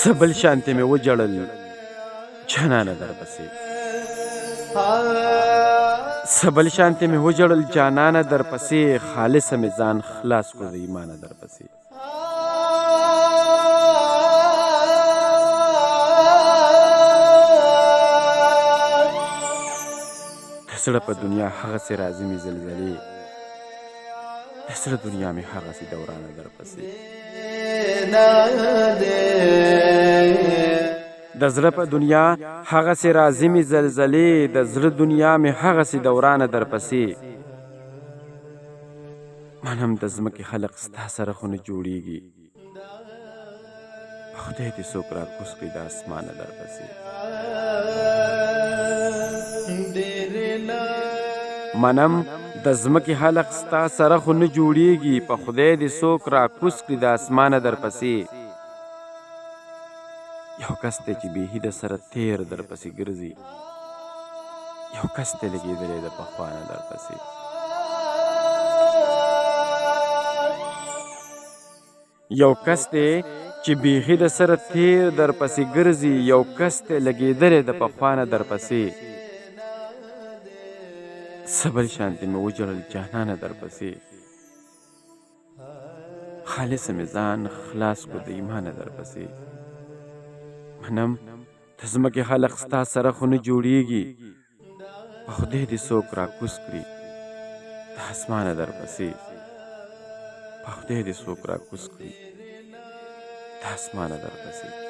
سبل شانتی می وجړل جانانه در پسې سبل شانتی می وجړل جانانه در پسې خالص می ځان خلاص کو د ایمانه در پسې سړه په دنیا هغه سي راځي می زلزلې سړه دنیا می هغه سي دورانه در پسې د زړه په دنیا هغه سي راځي می زلزلې د زړه دنیا می هغه سي دورانه در پسې منم د ځمکې خلق ستا سره خو نه جوړیږي خدای دې څوک را کوز کړي د اسمانه در پسې منم د ځمکې خلق ستا سره خو نه جوړیږي په خدای دې څوک را کوز کړي د اسمانه در پسې یو کس دی چې بیخي د سره تیر در پسې ګرځي یو کس دی لګېدلی د پخوانه در پسې یو کس دی چې بیخي د سره تیر در پسې ګرځي یو کس دی لګېدلی د پخوانه در پسې سبل شانتی مې وجړل جانانه در پسې خالص مې ځان خلاص کو د ایمانه در پسې منم د ځمکې خلق ستا سره خو نه جوړیږي په خدای دې څوک را کوز کړي د اسمانه در پسې په خدای دې څوک را کوز کړي د اسمانه در پسې